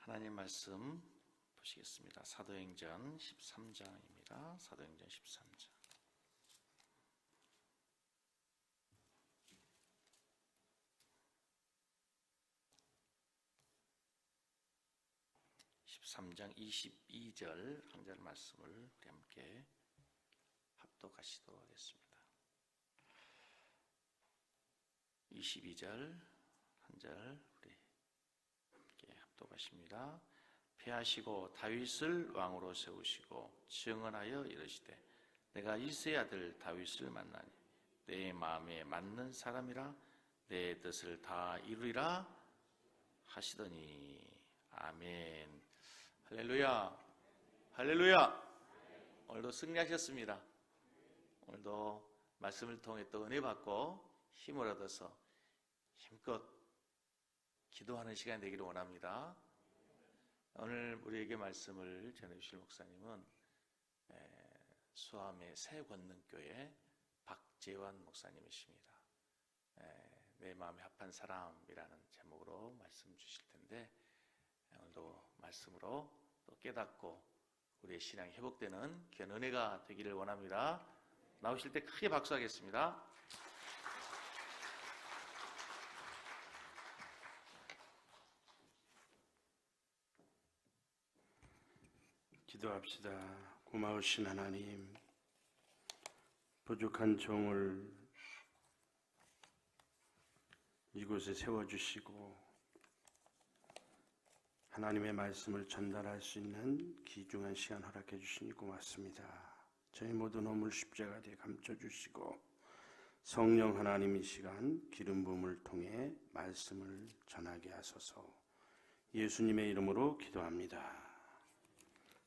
하나님 말씀 보시겠습니다. 사도행전 13장입니다. 사도행전 13장. (13장) 22절 한 절 말씀을 우리 함께 합독하시도록 하겠습니다. 22절 한 절 우리 함께 합독하십니다. 패하시고 다윗을 왕으로 세우시고 증언하여 이르시되 내가 이새의 아들 다윗을 만나니 내 마음에 맞는 사람이라 내 뜻을 다 이루리라 하시더니. 아멘. 할렐루야. 할렐루야. 오늘도 승리하셨습니다. 오늘도 말씀을 통해 또 은혜 받고 힘을 얻어서 힘껏 기도하는 시간이 되기를 원합니다. 오늘 우리에게 말씀을 전해주실 목사님은 수암의 새권능교회 박재환 목사님이십니다. 내 마음에 합한 사람이라는 제목으로 말씀 주실 텐데, 오늘도 말씀으로 또 깨닫고 우리의 신앙이 회복되는 귀한 은혜가 되기를 원합니다. 나오실 때 크게 박수하겠습니다. 기도합시다. 고마우신 하나님, 부족한 종을 이곳에 세워주시고 하나님의 말씀을 전달할 수 있는 귀중한 시간 허락해 주시니 고맙습니다. 저희 모든 허물 십자가에 감춰주시고 성령 하나님 이 시간 기름 부음을 통해 말씀을 전하게 하소서. 예수님의 이름으로 기도합니다.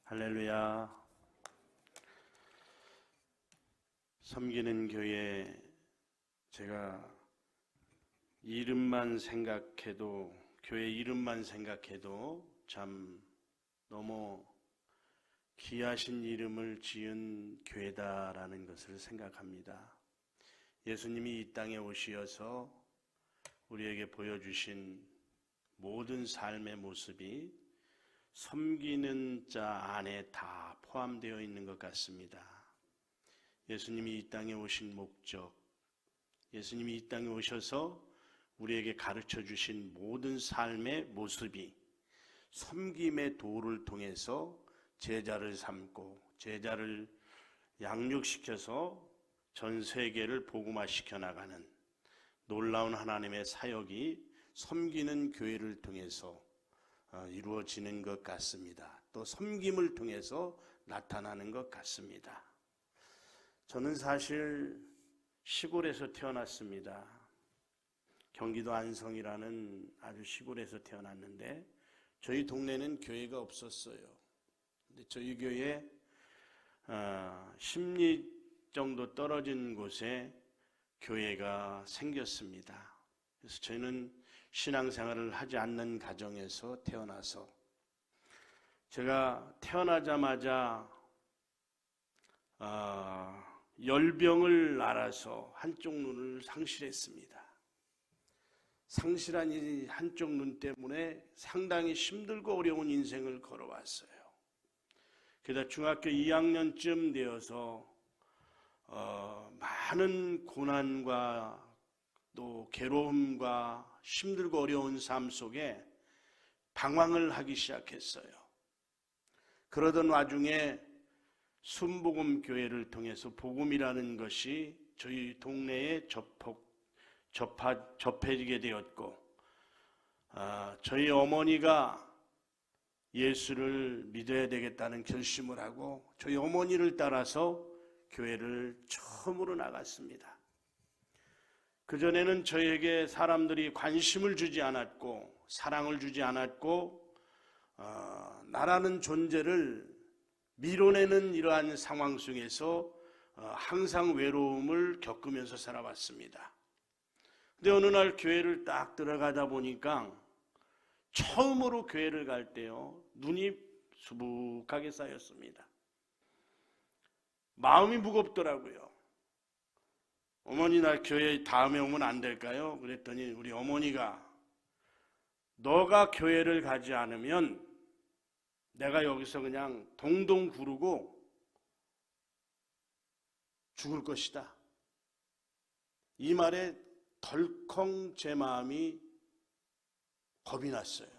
할렐루야. 섬기는 교회, 제가 이름만 생각해도, 교회 이름만 생각해도 참 너무 귀하신 이름을 지은 교회다라는 것을 생각합니다. 예수님이 이 땅에 오시어서 우리에게 보여주신 모든 삶의 모습이 섬기는 자 안에 다 포함되어 있는 것 같습니다. 예수님이 이 땅에 오신 목적, 예수님이 이 땅에 오셔서 우리에게 가르쳐 주신 모든 삶의 모습이 섬김의 도를 통해서 제자를 삼고 제자를 양육시켜서 전 세계를 복음화시켜 나가는 놀라운 하나님의 사역이 섬기는 교회를 통해서 이루어지는 것 같습니다. 또 섬김을 통해서 나타나는 것 같습니다. 저는 사실 시골에서 태어났습니다. 경기도 안성이라는 아주 시골에서 태어났는데 저희 동네는 교회가 없었어요. 근데 저희 교회 10리 정도 떨어진 곳에 교회가 생겼습니다. 그래서 저희는 신앙생활을 하지 않는 가정에서 태어나서 제가 태어나자마자 열병을 앓아서 한쪽 눈을 상실했습니다. 상실한 이 한쪽 눈 때문에 상당히 힘들고 어려운 인생을 걸어왔어요. 게다가 중학교 2학년쯤 되어서 많은 고난과 또 괴로움과 힘들고 어려운 삶 속에 방황을 하기 시작했어요. 그러던 와중에 순복음 교회를 통해서 복음이라는 것이 저희 동네에 접해지게 되었고, 저희 어머니가 예수를 믿어야 되겠다는 결심을 하고 저희 어머니를 따라서 교회를 처음으로 나갔습니다. 그전에는 저에게 사람들이 관심을 주지 않았고 사랑을 주지 않았고 나라는 존재를 밀어내는 이러한 상황 속에서 항상 외로움을 겪으면서 살아왔습니다. 근데 어느 날 교회를 딱 들어가다 보니까 처음으로 교회를 갈 때요, 눈이 수북하게 쌓였습니다. 마음이 무겁더라고요. 어머니, 나 교회 다음에 오면 안 될까요? 그랬더니 우리 어머니가 너가 교회를 가지 않으면 내가 여기서 그냥 동동 구르고 죽을 것이다. 이 말에 덜컹 제 마음이 겁이 났어요.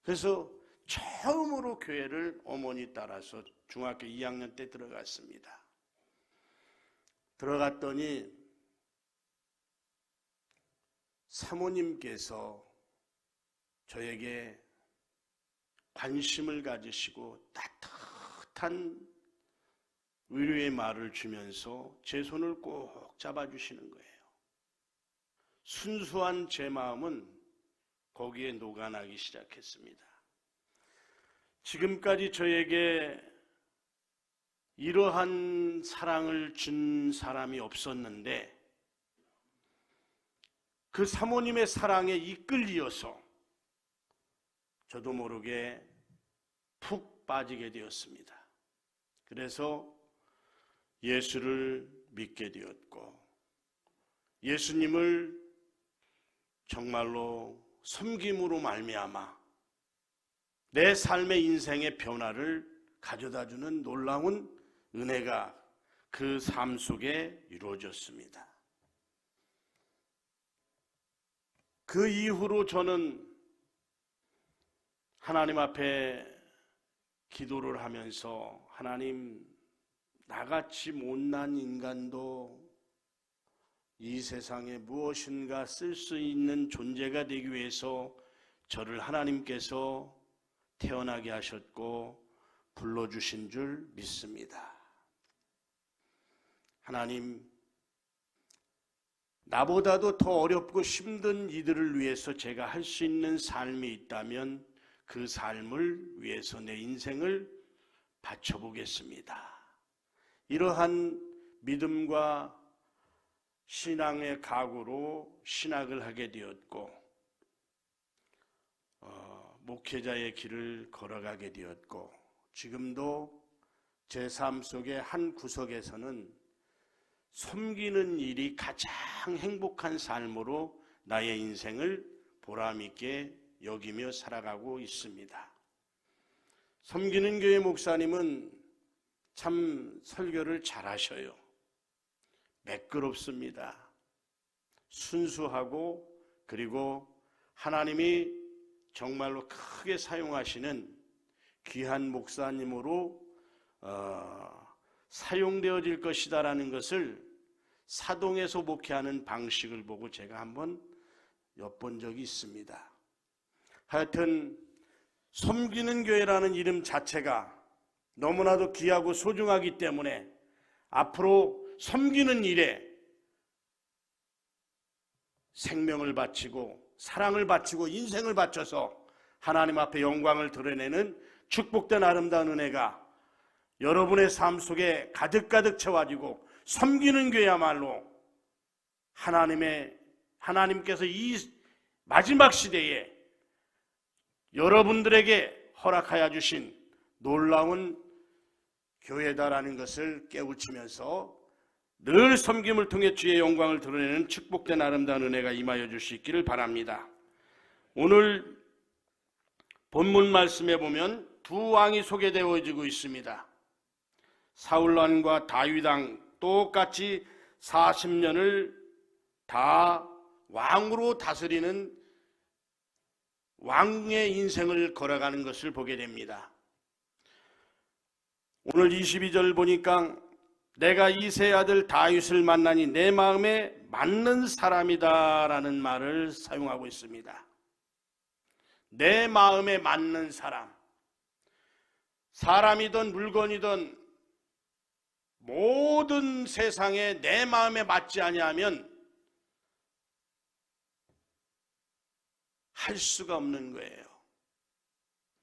그래서 처음으로 교회를 어머니 따라서 중학교 2학년 때 들어갔습니다. 들어갔더니 사모님께서 저에게 관심을 가지시고 따뜻한 위로의 말을 주면서 제 손을 꼭 잡아주시는 거예요. 순수한 제 마음은 거기에 녹아나기 시작했습니다. 지금까지 저에게 이러한 사랑을 준 사람이 없었는데 그 사모님의 사랑에 이끌리어서 저도 모르게 푹 빠지게 되었습니다. 그래서 예수를 믿게 되었고 예수님을 정말로 섬김으로 말미암아 내 삶의 인생의 변화를 가져다주는 놀라운 은혜가 그 삶 속에 이루어졌습니다. 그 이후로 저는 하나님 앞에 기도를 하면서 하나님, 나같이 못난 인간도 이 세상에 무엇인가 쓸 수 있는 존재가 되기 위해서 저를 하나님께서 태어나게 하셨고 불러주신 줄 믿습니다. 하나님, 나보다도 더 어렵고 힘든 이들을 위해서 제가 할 수 있는 삶이 있다면 그 삶을 위해서 내 인생을 바쳐보겠습니다. 이러한 믿음과 신앙의 각오로 신학을 하게 되었고 목회자의 길을 걸어가게 되었고 지금도 제 삶 속의 한 구석에서는 섬기는 일이 가장 행복한 삶으로 나의 인생을 보람있게 여기며 살아가고 있습니다. 섬기는 교회 목사님은 참 설교를 잘하셔요. 매끄럽습니다. 순수하고 그리고 하나님이 정말로 크게 사용하시는 귀한 목사님으로 사용되어질 것이다라는 것을 사동에서 목회하는 방식을 보고 제가 한번 엿본 적이 있습니다. 하여튼 섬기는 교회라는 이름 자체가 너무나도 귀하고 소중하기 때문에 앞으로 섬기는 일에 생명을 바치고 사랑을 바치고 인생을 바쳐서 하나님 앞에 영광을 드러내는 축복된 아름다운 은혜가 여러분의 삶 속에 가득가득 채워지고 섬기는 교회야말로 하나님께서 이 마지막 시대에 여러분들에게 허락하여 주신 놀라운 교회다라는 것을 깨우치면서 늘 섬김을 통해 주의 영광을 드러내는 축복된 아름다운 은혜가 임하여 주시기를 바랍니다. 오늘 본문 말씀에 보면 두 왕이 소개되어지고 있습니다. 사울왕과 다윗왕 똑같이 40년을 다 왕으로 다스리는 왕의 인생을 걸어가는 것을 보게 됩니다. 오늘 22절 보니까 내가 이새의 아들 다윗을 만나니 내 마음에 맞는 사람이다 라는 말을 사용하고 있습니다. 내 마음에 맞는 사람, 사람이든 물건이든 모든 세상에 내 마음에 맞지 아니하면 할 수가 없는 거예요.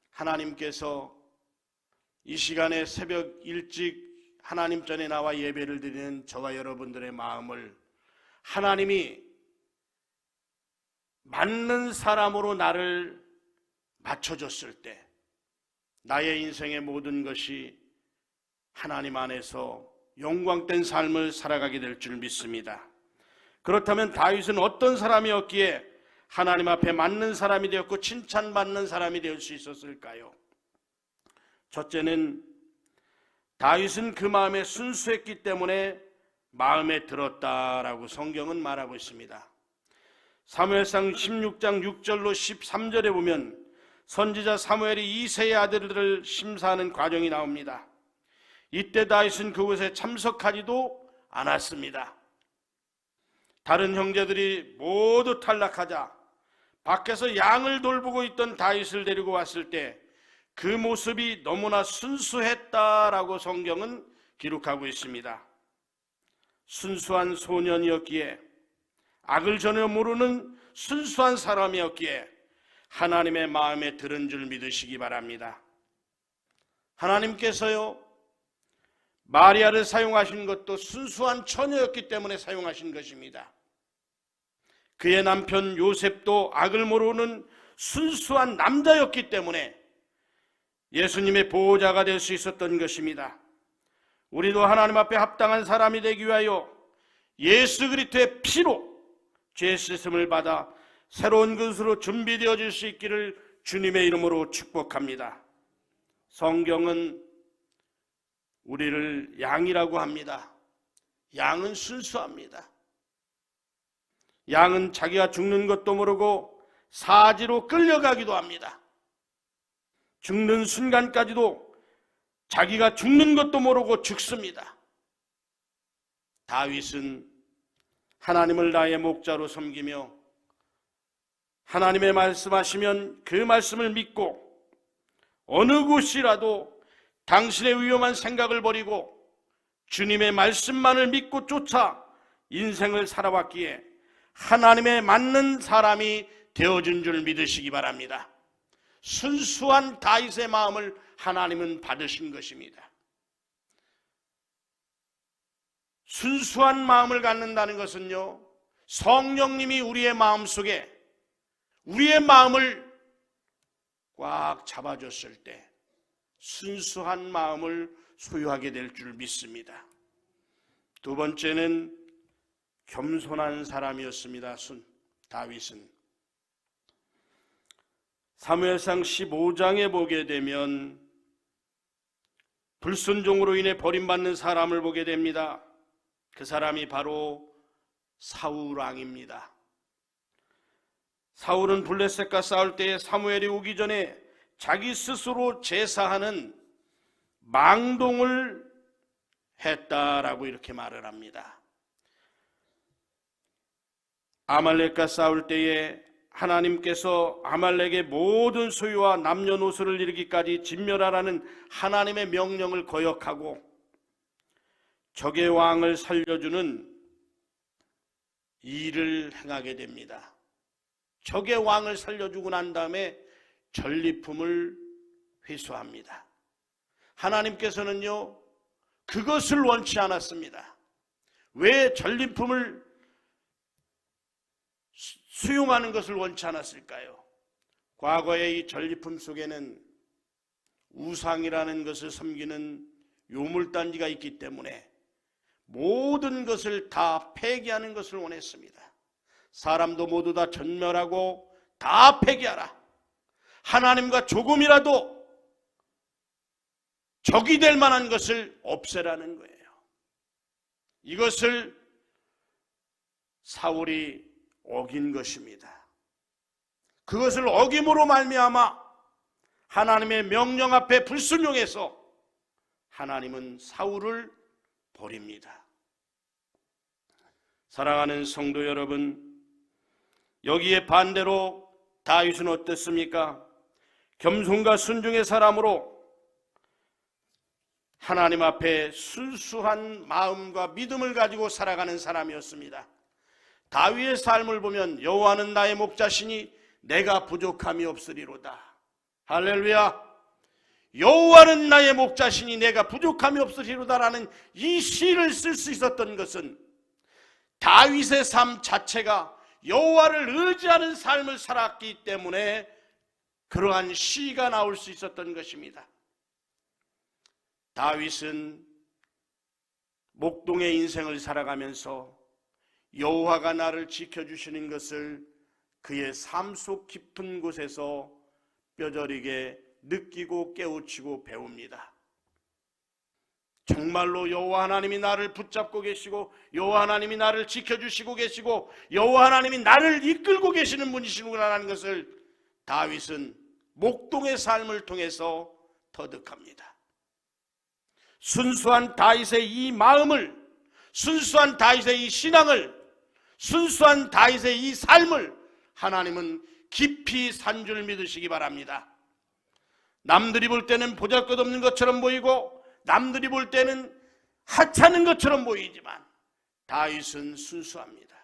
하나님께서 이 시간에 새벽 일찍 하나님 전에 나와 예배를 드리는 저와 여러분들의 마음을 하나님이 맞는 사람으로 나를 맞춰줬을 때 나의 인생의 모든 것이 하나님 안에서 영광된 삶을 살아가게 될 줄 믿습니다. 그렇다면 다윗은 어떤 사람이었기에 하나님 앞에 맞는 사람이 되었고 칭찬받는 사람이 될 수 있었을까요? 첫째는 다윗은 그 마음에 순수했기 때문에 마음에 들었다라고 성경은 말하고 있습니다. 사무엘상 16장 6절로 13절에 보면 선지자 사무엘이 이새의 아들들을 심사하는 과정이 나옵니다. 이때 다윗은 그곳에 참석하지도 않았습니다. 다른 형제들이 모두 탈락하자 밖에서 양을 돌보고 있던 다윗을 데리고 왔을 때 그 모습이 너무나 순수했다라고 성경은 기록하고 있습니다. 순수한 소년이었기에, 악을 전혀 모르는 순수한 사람이었기에 하나님의 마음에 들은 줄 믿으시기 바랍니다. 하나님께서요, 마리아를 사용하신 것도 순수한 처녀였기 때문에 사용하신 것입니다. 그의 남편 요셉도 악을 모르는 순수한 남자였기 때문에 예수님의 보호자가 될 수 있었던 것입니다. 우리도 하나님 앞에 합당한 사람이 되기 위하여 예수 그리스도의 피로 죄 씻음을 받아 새로운 것으로 준비되어질 수 있기를 주님의 이름으로 축복합니다. 성경은 우리를 양이라고 합니다. 양은 순수합니다. 양은 자기가 죽는 것도 모르고 사지로 끌려가기도 합니다. 죽는 순간까지도 자기가 죽는 것도 모르고 죽습니다. 다윗은 하나님을 나의 목자로 섬기며 하나님의 말씀하시면 그 말씀을 믿고 어느 곳이라도 당신의 위험한 생각을 버리고 주님의 말씀만을 믿고 쫓아 인생을 살아왔기에 하나님의 맞는 사람이 되어준 줄 믿으시기 바랍니다. 순수한 다윗의 마음을 하나님은 받으신 것입니다. 순수한 마음을 갖는다는 것은요, 성령님이 우리의 마음속에 우리의 마음을 꽉 잡아줬을 때 순수한 마음을 소유하게 될 줄 믿습니다. 두 번째는 겸손한 사람이었습니다. 다윗은 사무엘상 15장에 보게 되면 불순종으로 인해 버림받는 사람을 보게 됩니다. 그 사람이 바로 사울 왕입니다. 사울은 블레셋과 싸울 때에 사무엘이 오기 전에 자기 스스로 제사하는 망동을 했다라고 이렇게 말을 합니다. 아말렉과 싸울 때에 하나님께서 아말렉의 모든 소유와 남녀노소를 이르기까지 진멸하라는 하나님의 명령을 거역하고 적의 왕을 살려주는 일을 행하게 됩니다. 적의 왕을 살려주고 난 다음에 전리품을 회수합니다. 하나님께서는요, 그것을 원치 않았습니다. 왜 전리품을 수용하는 것을 원치 않았을까요? 과거의 이 전리품 속에는 우상이라는 것을 섬기는 요물단지가 있기 때문에 모든 것을 다 폐기하는 것을 원했습니다. 사람도 모두 다 전멸하고 다 폐기하라. 하나님과 조금이라도 적이 될 만한 것을 없애라는 거예요. 이것을 사울이 어긴 것입니다. 그것을 어김으로 말미암아 하나님의 명령 앞에 불순종해서 하나님은 사울을 버립니다. 사랑하는 성도 여러분, 여기에 반대로 다윗은 어땠습니까? 겸손과 순종의 사람으로 하나님 앞에 순수한 마음과 믿음을 가지고 살아가는 사람이었습니다. 다윗의 삶을 보면 여호와는 나의 목자시니 내가 부족함이 없으리로다. 할렐루야. 여호와는 나의 목자시니 내가 부족함이 없으리로다라는 이 시를 쓸 수 있었던 것은 다윗의 삶 자체가 여호와를 의지하는 삶을 살았기 때문에 그러한 시가 나올 수 있었던 것입니다. 다윗은 목동의 인생을 살아가면서 여호와가 나를 지켜주시는 것을 그의 삶 속 깊은 곳에서 뼈저리게 느끼고 깨우치고 배웁니다. 정말로 여호와 하나님이 나를 붙잡고 계시고 여호와 하나님이 나를 지켜주시고 계시고 여호와 하나님이 나를 이끌고 계시는 분이시구나라는 것을 다윗은 목동의 삶을 통해서 터득합니다. 순수한 다윗의 이 마음을, 순수한 다윗의 이 신앙을, 순수한 다윗의 이 삶을 하나님은 깊이 산 줄 믿으시기 바랍니다. 남들이 볼 때는 보잘것없는 것처럼 보이고 남들이 볼 때는 하찮은 것처럼 보이지만 다윗은 순수합니다.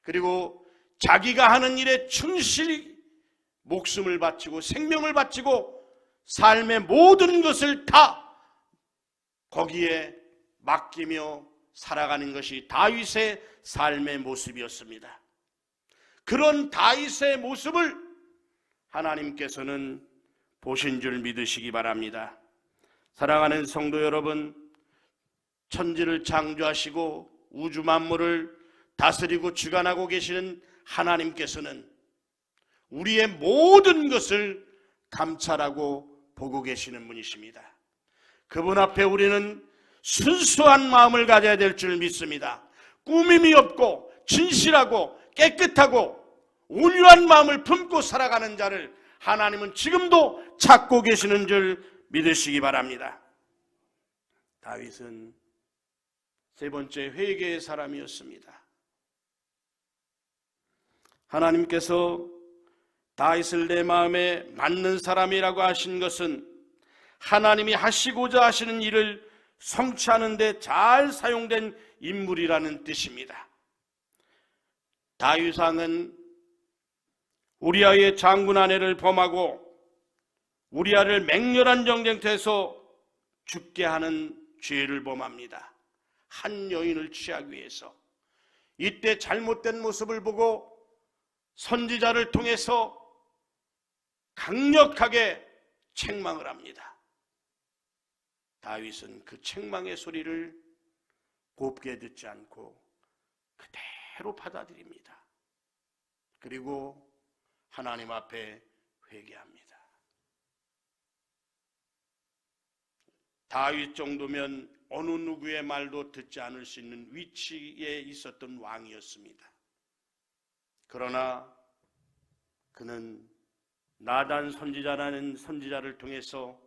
그리고 자기가 하는 일에 충실히 목숨을 바치고 생명을 바치고 삶의 모든 것을 다 거기에 맡기며 살아가는 것이 다윗의 삶의 모습이었습니다. 그런 다윗의 모습을 하나님께서는 보신 줄 믿으시기 바랍니다. 사랑하는 성도 여러분, 천지를 창조하시고 우주 만물을 다스리고 주관하고 계시는 하나님께서는 우리의 모든 것을 감찰하고 보고 계시는 분이십니다. 그분 앞에 우리는 순수한 마음을 가져야 될 줄 믿습니다. 꾸밈이 없고 진실하고 깨끗하고 온유한 마음을 품고 살아가는 자를 하나님은 지금도 찾고 계시는 줄 믿으시기 바랍니다. 다윗은 세 번째 회개의 사람이었습니다. 하나님께서 다윗을 내 마음에 맞는 사람이라고 하신 것은 하나님이 하시고자 하시는 일을 성취하는 데 잘 사용된 인물이라는 뜻입니다. 다윗 왕은 우리아의 장군 아내를 범하고 우리아를 맹렬한 전쟁터에서 죽게 하는 죄를 범합니다. 한 여인을 취하기 위해서. 이때 잘못된 모습을 보고 선지자를 통해서 강력하게 책망을 합니다. 다윗은 그 책망의 소리를 곱게 듣지 않고 그대로 받아들입니다. 그리고 하나님 앞에 회개합니다. 다윗 정도면 어느 누구의 말도 듣지 않을 수 있는 위치에 있었던 왕이었습니다. 그러나 그는 나단 선지자라는 선지자를 통해서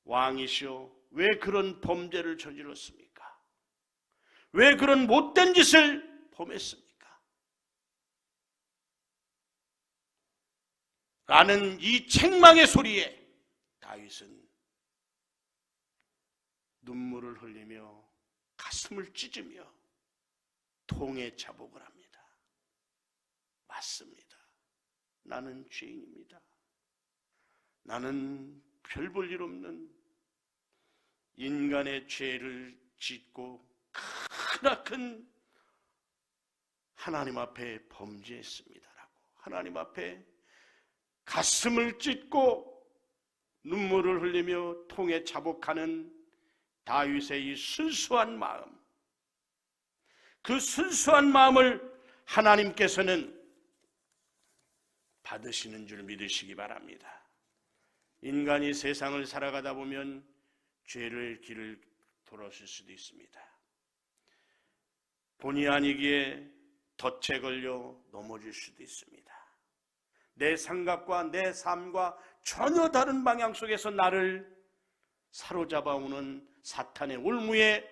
왕이시오, 왜 그런 범죄를 저질렀습니까? 왜 그런 못된 짓을 범했습니까? 라는 이 책망의 소리에 다윗은 눈물을 흘리며 가슴을 찢으며 통에 자복을 합니다. 맞습니다. 나는 죄인입니다. 나는 별 볼 일 없는 인간의 죄를 짓고 크나큰 하나님 앞에 범죄했습니다라고 하나님 앞에 가슴을 찢고 눈물을 흘리며 통에 자복하는 다윗의 이 순수한 마음, 그 순수한 마음을 하나님께서는 받으시는 줄 믿으시기 바랍니다. 인간이 세상을 살아가다 보면 죄를 길을 돌았을 수도 있습니다. 본의 아니기에 덫에 걸려 넘어질 수도 있습니다. 내 생각과 내 삶과 전혀 다른 방향 속에서 나를 사로잡아오는 사탄의 올무에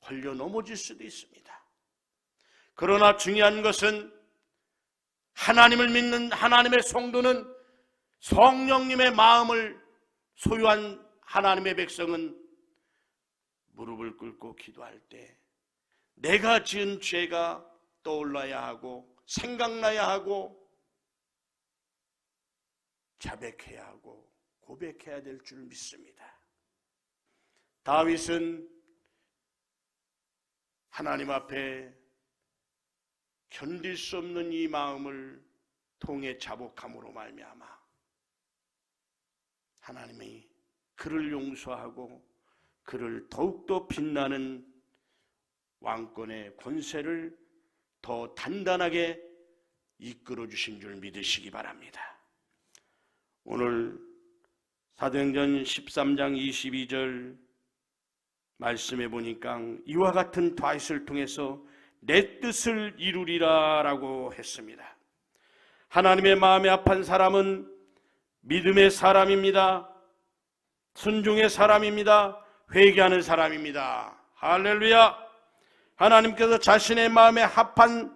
걸려 넘어질 수도 있습니다. 그러나 중요한 것은 하나님을 믿는 하나님의 성도는 성령님의 마음을 소유한 하나님의 백성은 무릎을 꿇고 기도할 때 내가 지은 죄가 떠올라야 하고 생각나야 하고 자백해야 하고 고백해야 될 줄 믿습니다. 다윗은 하나님 앞에 견딜 수 없는 이 마음을 통해 자복함으로 말미암아 하나님이 그를 용서하고 그를 더욱더 빛나는 왕권의 권세를 더 단단하게 이끌어 주신 줄 믿으시기 바랍니다. 오늘 사도행전 13장 22절 말씀해 보니까 이와 같은 다윗을 통해서 내 뜻을 이루리라 라고 했습니다. 하나님의 마음에 합한 사람은 믿음의 사람입니다. 순종의 사람입니다. 회개하는 사람입니다. 할렐루야. 하나님께서 자신의 마음에 합한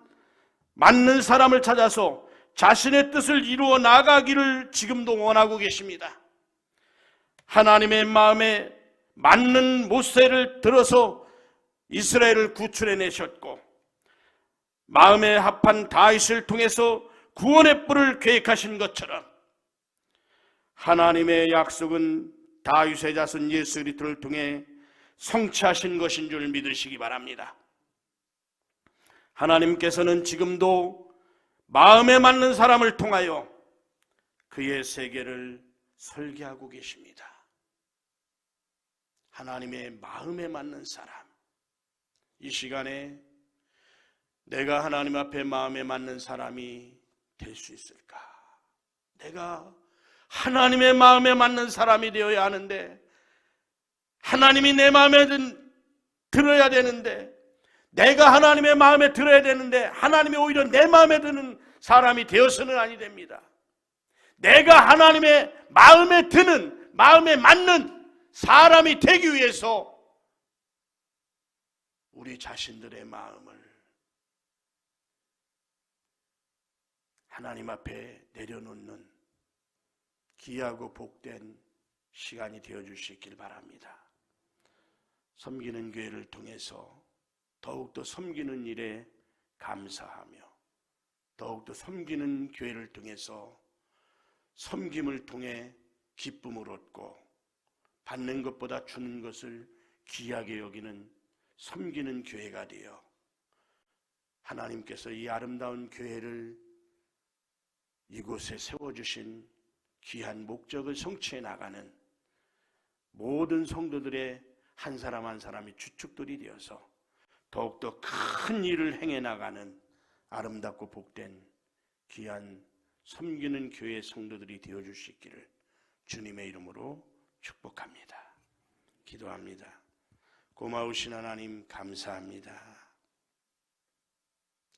맞는 사람을 찾아서 자신의 뜻을 이루어 나가기를 지금도 원하고 계십니다. 하나님의 마음에 맞는 모세를 들어서 이스라엘을 구출해 내셨고 마음에 합한 다윗을 통해서 구원의 뿔을 계획하신 것처럼 하나님의 약속은 다윗의 자손 예수 그리스도를 통해 성취하신 것인 줄 믿으시기 바랍니다. 하나님께서는 지금도 마음에 맞는 사람을 통하여 그의 세계를 설계하고 계십니다. 하나님의 마음에 맞는 사람, 이 시간에 내가 하나님 앞에 마음에 맞는 사람이 될 수 있을까? 내가 하나님의 마음에 맞는 사람이 되어야 하는데 하나님이 내 마음에 들어야 되는데 내가 하나님의 마음에 들어야 되는데 하나님이 오히려 내 마음에 드는 사람이 되어서는 아니 됩니다. 내가 하나님의 마음에 드는, 마음에 맞는 사람이 되기 위해서 우리 자신들의 마음을 하나님 앞에 내려놓는 귀하고 복된 시간이 되어주시길 바랍니다. 섬기는 교회를 통해서 더욱더 섬기는 일에 감사하며 더욱더 섬기는 교회를 통해서 섬김을 통해 기쁨을 얻고 받는 것보다 주는 것을 귀하게 여기는 섬기는 교회가 되어 하나님께서 이 아름다운 교회를 이곳에 세워주신 귀한 목적을 성취해 나가는 모든 성도들의 한 사람 한 사람이 주축들이 되어서 더욱더 큰 일을 행해 나가는 아름답고 복된 귀한 섬기는 교회 성도들이 되어줄 수 있기를 주님의 이름으로 축복합니다. 기도합니다. 고마우신 하나님 감사합니다.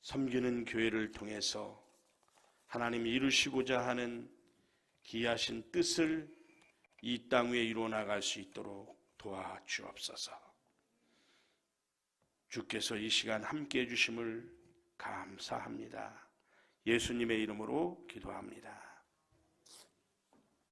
섬기는 교회를 통해서 하나님이 이루시고자 하는 귀하신 뜻을 이 땅 위에 이루어 나갈 수 있도록 도와주옵소서. 주께서 이 시간 함께해 주심을 감사합니다. 예수님의 이름으로 기도합니다.